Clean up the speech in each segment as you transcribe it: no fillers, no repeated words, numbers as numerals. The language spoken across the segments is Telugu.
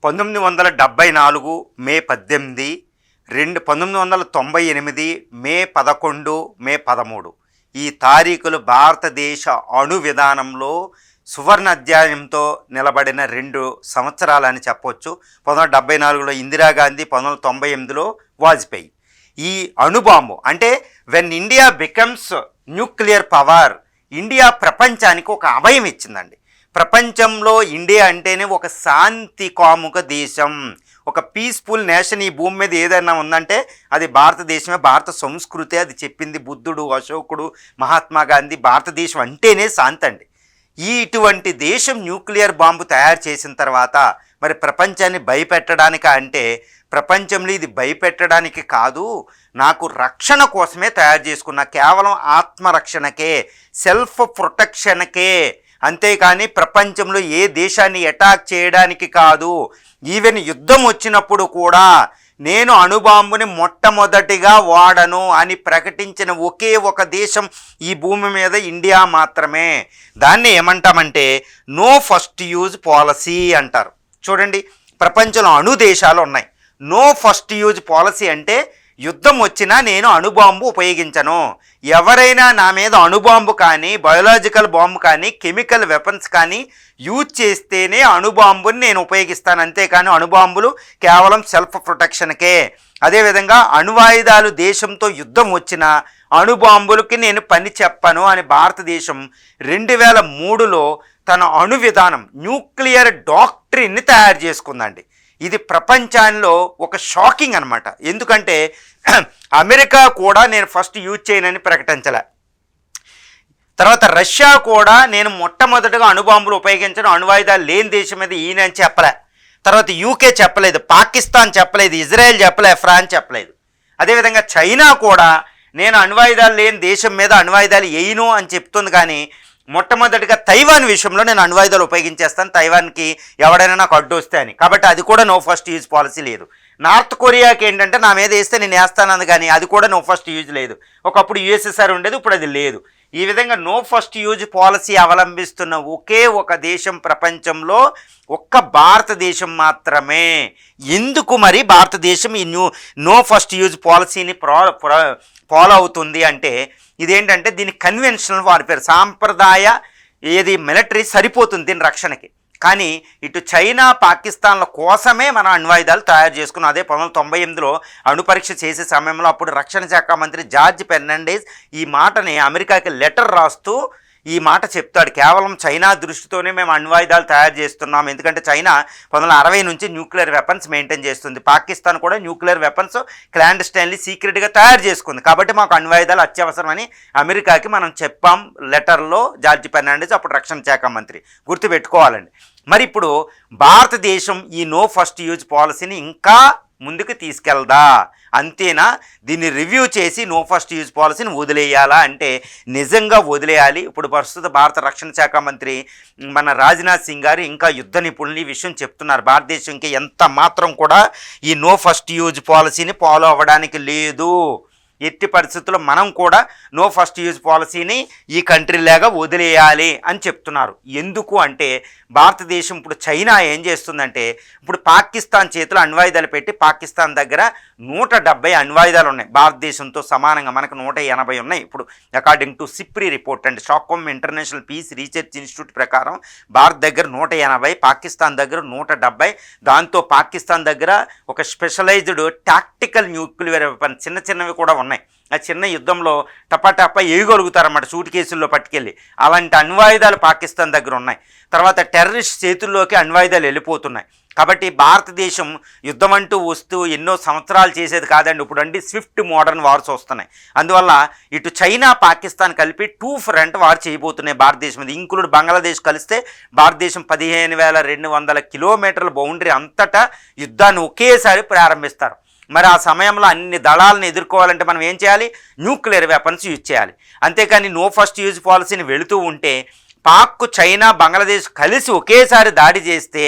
1974 మే 18, 1998 మే 11, మే 13 ఈ తారీఖులు భారతదేశ అణు విధానంలో సువర్ణ అధ్యాయంతో నిలబడిన 2 సంవత్సరాలని చెప్పొచ్చు. 1974లో ఇందిరాగాంధీ, 1998లో వాజ్పేయి. ఈ అణుబాంబు అంటే when India becomes nuclear power, India ప్రపంచానికి ఒక అభయం ఇచ్చిందండి. ప్రపంచంలో ఇండియా అంటేనే ఒక శాంతి కాముక దేశం, ఒక పీస్ఫుల్ నేషన్. ఈ భూమి మీద ఏదైనా ఉందంటే అది భారతదేశమే, భారత సంస్కృతి. అది చెప్పింది బుద్ధుడు, అశోకుడు, మహాత్మా గాంధీ. భారతదేశం అంటేనే శాంతి అండి. ఇటువంటి దేశం న్యూక్లియర్ బాంబు తయారు చేసిన తర్వాత మరి ప్రపంచాన్ని భయపెట్టడానిక అంటే, ప్రపంచంలో ఇది భయపెట్టడానికి కాదు, నాకు రక్షణ కోసమే తయారు చేసుకున్నా, కేవలం ఆత్మరక్షణకే, సెల్ఫ్ ప్రొటెక్షన్కే, అంతేకాని ప్రపంచంలో ఏ దేశాన్ని అటాక్ చేయడానికి కాదు. ఈవెన్ యుద్ధం వచ్చినప్పుడు కూడా నేను అణుబాంబుని మొట్టమొదటిగా వాడను అని ప్రకటించిన ఒకే ఒక దేశం ఈ భూమి మీద ఇండియా మాత్రమే. దాన్ని ఏమంటామంటే నో ఫస్ట్ యూజ్ పాలసీ అంటారు. చూడండి, ప్రపంచంలో అణు దేశాలు ఉన్నాయి. నో ఫస్ట్ యూజ్ పాలసీ అంటే యుద్ధం వచ్చినా నేను అణుబాంబు ఉపయోగించను. ఎవరైనా నా మీద అణుబాంబు కానీ, బయోలాజికల్ బాంబు కానీ, కెమికల్ వెపన్స్ కానీ యూజ్ చేస్తేనే అణుబాంబుని నేను ఉపయోగిస్తాను, అంతేకాని అణుబాంబులు కేవలం సెల్ఫ్ ప్రొటెక్షన్కే. అదేవిధంగా అణువాయుధాలు దేశంతో యుద్ధం వచ్చినా అణుబాంబులకి నేను పని చెప్పను అని భారతదేశం 2003లో తన అణు విధానం, న్యూక్లియర్ డాక్ట్రిన్ని తయారు చేసుకుందండి. ఇది ప్రపంచంలో ఒక షాకింగ్ అనమాట. ఎందుకంటే అమెరికా కూడా నేను ఫస్ట్ యూజ్ చేయనని ప్రకటించలే, తర్వాత రష్యా కూడా నేను మొట్టమొదటిగా అణుబాంబులు ఉపయోగించడం, అణువాయుధాలు లేని దేశం మీద ఈయనని చెప్పలే, తర్వాత యూకే చెప్పలేదు, పాకిస్తాన్ చెప్పలేదు, ఇజ్రాయెల్ చెప్పలే, ఫ్రాన్స్ చెప్పలేదు. అదేవిధంగా చైనా కూడా నేను అణువాయుధాలు లేని దేశం మీద అణువాయుధాలు వేయను అని చెప్తుంది. కానీ మొట్టమొదటిగా తైవాన్ విషయంలో నేను అణువాయుధాలు ఉపయోగించేస్తాను, తైవాన్కి ఎవడైనా నాకు అడ్డు వస్తే అని. కాబట్టి అది కూడా నో ఫస్ట్ యూజ్ పాలసీ లేదు. నార్త్ కొరియాకి ఏంటంటే నా మీద వేస్తే నేను వేస్తాను, కానీ అది కూడా నో ఫస్ట్ యూజ్ లేదు. ఒకప్పుడు యుఎస్ఎస్ఆర్ ఉండేది, ఇప్పుడు అది లేదు. ఈ విధంగా నో ఫస్ట్ యూజ్ పాలసీ అవలంబిస్తున్న ఒకే ఒక దేశం ప్రపంచంలో ఒక్క భారతదేశం మాత్రమే. ఎందుకు మరి భారతదేశం ఈ నో ఫస్ట్ యూజ్ పాలసీని ఫాలో అవుతుంది అంటే, ఇదేంటంటే దీని కన్వెన్షనల్ వార్ఫేర్, సాంప్రదాయ ఏది మిలిటరీ సరిపోతుంది దీని రక్షణకి. కానీ ఇటు చైనా, పాకిస్తాన్ల కోసమే మనం అణ్వాయుధాలు తయారు చేసుకున్నాం. అదే 1998లో అణు పరీక్ష చేసే సమయంలో అప్పుడు రక్షణ శాఖ మంత్రి జార్జ్ ఫెర్నాండెస్ ఈ మాటని అమెరికాకి లెటర్ రాస్తూ ఈ మాట చెప్తాడు. కేవలం చైనా దృష్టితోనే మేము అణ్వాయుధాలు తయారు చేస్తున్నాం, ఎందుకంటే చైనా 1960 నుంచి న్యూక్లియర్ వెపన్స్ మెయింటైన్ చేస్తుంది. పాకిస్తాన్ కూడా న్యూక్లియర్ వెపన్స్ క్లాండస్టైన్లీ సీక్రెట్గా తయారు చేసుకుంది. కాబట్టి మాకు అణ్వాయుధాలు అత్యవసరమని అమెరికాకి మనం చెప్పాం లెటర్లో. జార్జ్ ఫెర్నాండెస్ అప్పుడు రక్షణ శాఖ మంత్రి, గుర్తుపెట్టుకోవాలండి. మరి ఇప్పుడు భారతదేశం ఈ నో ఫస్ట్ యూజ్ పాలసీని ఇంకా ముందుకు తీసుకెళ్దా, అంతేనా? దీన్ని రివ్యూ చేసి నో ఫస్ట్ యూజ్ పాలసీని వదిలేయాలా అంటే నిజంగా వదిలేయాలి. ఇప్పుడు ప్రస్తుత భారత రక్షణ శాఖ మంత్రి మన రాజ్నాథ్ సింగ్ గారు ఇంకా యుద్ధ నిపుణులు ఈ విషయం చెప్తున్నారు. భారతదేశంకి ఎంత మాత్రం కూడా ఈ నో ఫస్ట్ యూజ్ పాలసీని ఫాలో అవ్వడానికి లేదు. ఎట్టి పరిస్థితుల్లో మనం కూడా నో ఫస్ట్ యూజ్ పాలసీని ఈ కంట్రీలాగా వదిలేయాలి అని చెప్తున్నారు. ఎందుకు అంటే భారతదేశం ఇప్పుడు చైనా ఏం చేస్తుందంటే, ఇప్పుడు పాకిస్తాన్ చేతిలో అణ్వాయుధాలు పెట్టి, పాకిస్తాన్ దగ్గర 170 అణ్వాయుధాలు ఉన్నాయి. భారతదేశంతో సమానంగా మనకు 180 ఉన్నాయి. ఇప్పుడు according to SIPRI report and Stockholm international peace research institute ప్రకారం భారత్ దగ్గర 180, పాకిస్తాన్ దగ్గర 170. దాంతో పాకిస్తాన్ దగ్గర ఒక స్పెషలైజ్డ్ టాక్టికల్ న్యూక్లియర్ వెపన్ చిన్న చిన్నవి కూడా ఉన్నాయి. ఆ చిన్న యుద్ధంలో టపాటపా వేయగలుగుతారన్నమాట, సూట్ కేసుల్లో పట్టుకెళ్ళి. అలాంటి అణ్వాయుధాలు పాకిస్తాన్ దగ్గర ఉన్నాయి. తర్వాత టెర్రరిస్ట్ చేతుల్లోకి అణ్వాయుధాలు వెళ్ళిపోతున్నాయి. కాబట్టి భారతదేశం యుద్ధం అంటూ వస్తూ ఎన్నో సంవత్సరాలు చేసేది కాదండి. ఇప్పుడు అంటే స్విఫ్ట్ మోడర్న్ వార్స్ వస్తున్నాయి. అందువల్ల ఇటు చైనా, పాకిస్తాన్ కలిపి 2 ఫ్రంట్ వార్ చేయబోతున్నాయి భారతదేశం మీద. ఇంక్లూడ్ బంగ్లాదేశ్ కలిస్తే భారతదేశం 15,200 కిలోమీటర్ల బౌండరీ అంతటా యుద్ధాన్ని ఒకేసారి ప్రారంభిస్తారు. మరి ఆ సమయంలో అన్ని దళాలను ఎదుర్కోవాలంటే మనం ఏం చేయాలి? న్యూక్లియర్ వెపన్స్ యూజ్ చేయాలి. అంతేకాని నో ఫస్ట్ యూజ్ పాలసీని వెళుతూ ఉంటే పాక్, చైనా, బంగ్లాదేశ్ కలిసి ఒకేసారి దాడి చేస్తే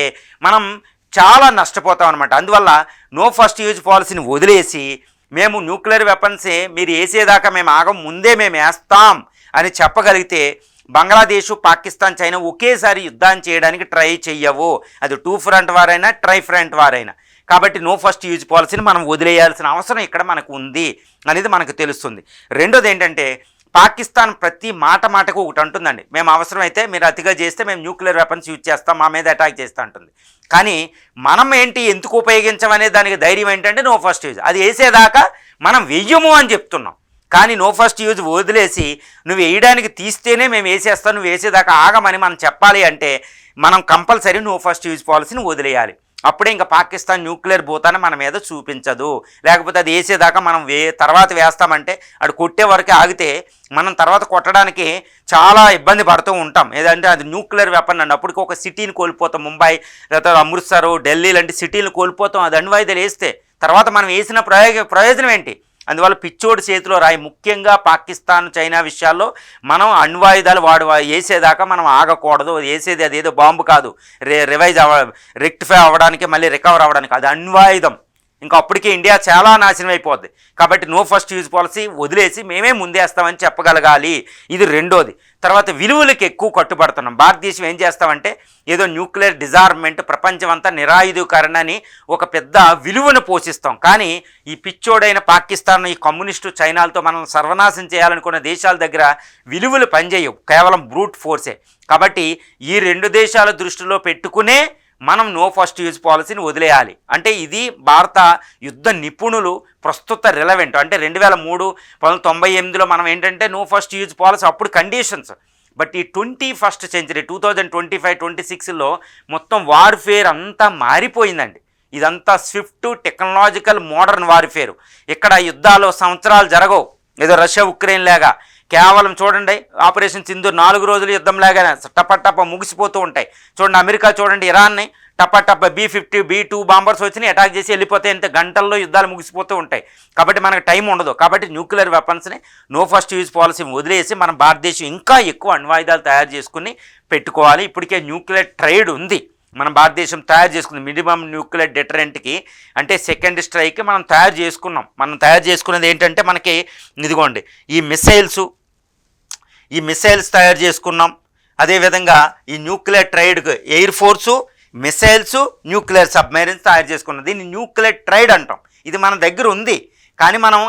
మనం చాలా నష్టపోతాం అనమాట. అందువల్ల నో ఫస్ట్ యూజ్ పాలసీని వదిలేసి మేము న్యూక్లియర్ వెపన్సే మీరు వేసేదాకా మేము ఆగం, ముందే మేము వేస్తాం అని చెప్పగలిగితే బంగ్లాదేశ్, పాకిస్తాన్, చైనా ఒకేసారి యుద్ధాన్ని చేయడానికి ట్రై చెయ్యవు. అది 2 ఫ్రంట్ వారైనా, ట్రై ఫ్రంట్ వారైనా. కాబట్టి నో ఫస్ట్ యూజ్ పాలసీని మనం వదిలేయాల్సిన అవసరం ఇక్కడ మనకు ఉంది అనేది మనకు తెలుస్తుంది. రెండోది ఏంటంటే, పాకిస్తాన్ ప్రతి మాటకు ఒకటి అంటుందండి, మేము అవసరమైతే మీరు అతిగా చేస్తే మేము న్యూక్లియర్ వెపన్స్ యూజ్ చేస్తాం, మా మీద అటాక్ చేస్తూ అంటుంది. కానీ మనం ఏంటి, ఎందుకు ఉపయోగించమనే దానికి ధైర్యం ఏంటంటే నో ఫస్ట్ యూజ్. అది వేసేదాకా మనం వెయ్యము అని చెప్తున్నాం. కానీ నో ఫస్ట్ యూజ్ వదిలేసి నువ్వు వేయడానికి తీస్తేనే మేము వేసేస్తాం, నువ్వు వేసేదాకా ఆగమని మనం చెప్పాలి అంటే మనం కంపల్సరీ నో ఫస్ట్ యూజ్ పాలసీని వదిలేయాలి. అప్పుడే ఇంకా పాకిస్తాన్ న్యూక్లియర్ భూతాన్ని మన మీద చూపించదు. లేకపోతే అది వేసేదాకా మనం తర్వాత వేస్తామంటే అటు కొట్టే వరకు ఆగితే మనం తర్వాత కొట్టడానికి చాలా ఇబ్బంది పడుతూ ఉంటాం. ఏదంటే అది న్యూక్లియర్ వెపన్ అండి, అప్పటికి ఒక సిటీని కోల్పోతాం. ముంబై లేకపోతే అమృత్సర్, ఢిల్లీ లాంటి సిటీలు కోల్పోతాం అది అణ్వాయుధాలు వేస్తే. తర్వాత మనం వేసిన ప్రయోజనం ఏంటి? అందువల్ల పిచ్చోడి చేతిలో రాయి. ముఖ్యంగా పాకిస్తాన్, చైనా విషయాల్లో మనం అణ్వాయుధాలు వేసేదాకా మనం ఆగకూడదు. వేసేది అదేదో బాంబు కాదు, రెక్టిఫై అవ్వడానికి, మళ్ళీ రికవర్ అవ్వడానికి. అది అణ్వాయుధం. ఇంకా అప్పటికే ఇండియా చాలా నాశనం అయిపోద్ది. కాబట్టి నో ఫస్ట్ యూజ్ పాలసీ వదిలేసి మేమే ముందేస్తామని చెప్పగలగాలి. ఇది రెండోది. తర్వాత విలువలకు ఎక్కువ కట్టుబడుతున్నాం. భారతదేశం ఏం చేస్తామంటే ఏదో న్యూక్లియర్ డిజార్మెంట్, ప్రపంచం అంతా నిరాయుధీకరణ అని ఒక పెద్ద విలువను పోషిస్తాం. కానీ ఈ పిచ్చోడైన పాకిస్తాన్, ఈ కమ్యూనిస్టు చైనాలతో మనం సర్వనాశం చేయాలనుకున్న దేశాల దగ్గర విలువలు పనిచేయవు, కేవలం బ్రూట్ ఫోర్సే. కాబట్టి ఈ రెండు దేశాల దృష్టిలో పెట్టుకునే మనం నో ఫస్ట్ యూజ్ పాలసీని వదిలేయాలి. అంటే ఇది భారత యుద్ధ నిపుణులు ప్రస్తుత రిలవెంట్. అంటే 2003, 1998లో మనం ఏంటంటే నో ఫస్ట్ యూజ్ పాలసీ అప్పుడు కండిషన్స్. బట్ ఈ 21st సెంచరీ 2025-26లో మొత్తం వార్ఫేర్ అంతా మారిపోయిందండి. ఇదంతా స్విఫ్ట్ టెక్నాలజికల్ మోడర్న్ వార్ఫేర్. ఇక్కడ యుద్ధాలు సంవత్సరాలు జరగవు, ఏదో రష్యా ఉక్రెయిన్ లాగా. కేవలం చూడండి, ఆపరేషన్ సింధూర్ 4 రోజుల యుద్ధం లాగానే టప ముగిసిపోతూ ఉంటాయి. చూడండి, అమెరికా చూడండి, ఇరాన్ని టప B-50, B-2 బాంబర్స్ వచ్చి అటాక్ చేసి వెళ్ళిపోతే ఎంత గంటల్లో యుద్ధాలు ముగిసిపోతూ ఉంటాయి. కాబట్టి మనకు టైం ఉండదు. కాబట్టి న్యూక్లియర్ వెపన్స్ని నో ఫస్ట్ యూజ్ పాలసీని వదిలేసి మన భారతదేశం ఇంకా ఎక్కువ అణ్వాయుధాలు తయారు చేసుకుని పెట్టుకోవాలి. ఇప్పటికే న్యూక్లియర్ ట్రైడ్ ఉంది, మన భారతదేశం తయారు చేసుకుంది. మినిమం న్యూక్లియర్ డెటరెంట్కి అంటే సెకండ్ స్ట్రైక్కి మనం తయారు చేసుకున్నాం. మనం తయారు చేసుకున్నది ఏంటంటే మనకి ఇదిగోండి ఈ మిసైల్స్ తయారు చేసుకున్నాం. అదేవిధంగా ఈ న్యూక్లియర్ ట్రైడ్కి air force, missiles, nuclear submarines తయారు చేసుకున్నాం. దీన్ని న్యూక్లియర్ ట్రైడ్ అంటాం. ఇది మన దగ్గర ఉంది. కానీ మనం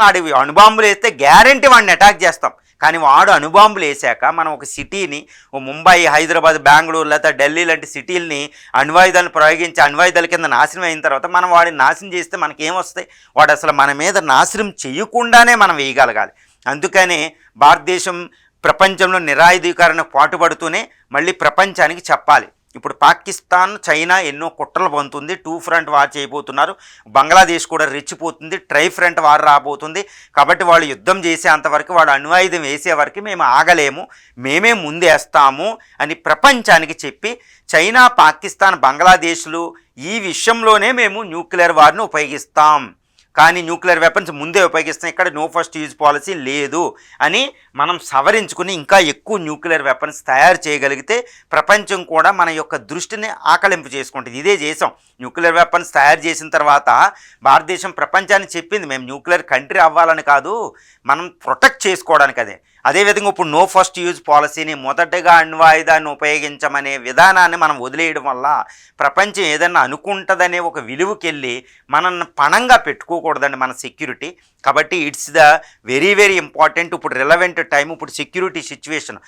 అణుబాంబులు వేస్తే గ్యారంటీ వాడిని అటాక్ చేస్తాం. కానీ వాడు అణుబాంబులు వేసాక మనం ఒక సిటీని, ముంబై, హైదరాబాద్, బెంగళూరు లేదా ఢిల్లీ లాంటి సిటీలని అణ్వాయుధాలను ప్రయోగించి అణ్వాయుధాల కింద నాశనం అయిన తర్వాత మనం వాడిని నాశనం చేస్తే మనకేమొస్తాయి? వాడు అసలు మన మీద నాశనం చేయకుండానే మనం వేయగలగాలి. అందుకని భారతదేశం ప్రపంచంలో నిరాయుధీకరణకు పాటుపడుతూనే మళ్ళీ ప్రపంచానికి చెప్పాలి. ఇప్పుడు పాకిస్తాన్, చైనా ఎన్నో కుట్రలు పొందుతుంది. 2 ఫ్రంట్ వార్ చేయబోతున్నారు. బంగ్లాదేశ్ కూడా రెచ్చిపోతుంది. ట్రై ఫ్రంట్ వార్ రాబోతుంది. కాబట్టి వాళ్ళు యుద్ధం చేసేంతవరకు, వాడు అణ్వాయుధం వేసే వరకు మేము ఆగలేము, మేమే ముందేస్తాము అని ప్రపంచానికి చెప్పి చైనా, పాకిస్తాన్, బంగ్లాదేశ్లు ఈ విషయంలోనే మేము న్యూక్లియర్ వార్ని ఉపయోగిస్తాం, కానీ న్యూక్లియర్ వెపన్స్ ముందే ఉపయోగిస్తాం, ఇక్కడ నో ఫస్ట్ యూజ్ పాలసీ లేదు అని మనం సవరించుకుని ఇంకా ఎక్కువ న్యూక్లియర్ వెపన్స్ తయారు చేయగలిగితే ప్రపంచం కూడా మన యొక్క దృష్టిని ఆకలింపు చేసుకుంటుంది. ఇదే చేసాం. న్యూక్లియర్ వెపన్స్ తయారు చేసిన తర్వాత భారతదేశం ప్రపంచానికి చెప్పింది మేము న్యూక్లియర్ కంట్రీ అవ్వాలని కాదు, మనం ప్రొటెక్ట్ చేసుకోవడానికి. అదేవిధంగా ఇప్పుడు నో ఫస్ట్ యూజ్ పాలసీని మొదటగా అణ్వాయుధాన్ని ఉపయోగించమనే విధానాన్ని మనం వదిలేయడం వల్ల ప్రపంచం ఏదన్నా అనుకుంటుందనే ఒక విలువకెళ్ళి మనల్ని పణంగా పెట్టుకోకూడదండి మన సెక్యూరిటీ. కాబట్టి it's the very very important. ఇప్పుడు రిలవెంట్ టైం. ఇప్పుడు సెక్యూరిటీ సిచ్యువేషన్,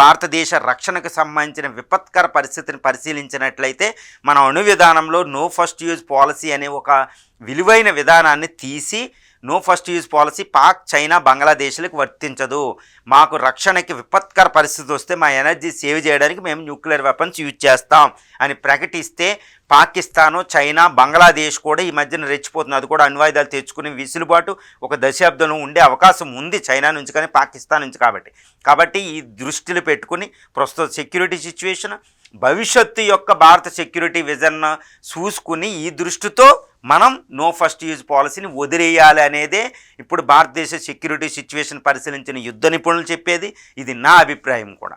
భారతదేశ రక్షణకు సంబంధించిన విపత్కర పరిస్థితిని పరిశీలించినట్లయితే మన అణు విధానంలో నో ఫస్ట్ యూజ్ పాలసీ అనే ఒక విలువైన విధానాన్ని తీసి no first use policy Pak, China, బంగ్లాదేశ్లకు వర్తించదు. మాకు రక్షణకి విపత్కర పరిస్థితి వస్తే మా ఎనర్జీ సేవ్ చేయడానికి మేము న్యూక్లియర్ వెపన్స్ యూజ్ చేస్తాం అని ప్రకటిస్తే పాకిస్తాను, చైనా, బంగ్లాదేశ్ కూడా ఈ మధ్యన రెచ్చిపోతుంది. అది కూడా అణ్వాయుధాలు తెచ్చుకునే విసులుబాటు ఒక దశాబ్దంలో ఉండే అవకాశం ఉంది చైనా నుంచి కానీ పాకిస్తాన్ నుంచి. కాబట్టి ఈ దృష్టిలో పెట్టుకుని ప్రస్తుత సెక్యూరిటీ సిచ్యువేషన్, భవిష్యత్తు యొక్క భారత సెక్యూరిటీ విజన్ చూసుకుని ఈ దృష్టితో మనం నో ఫస్ట్ యూజ్ పాలసీని వదిలేయాలి అనేదే ఇప్పుడు భారతదేశ సెక్యూరిటీ సిచ్యువేషన్ పరిశీలించిన యుద్ధ నిపుణులు చెప్పేది. ఇది నా అభిప్రాయం కూడా.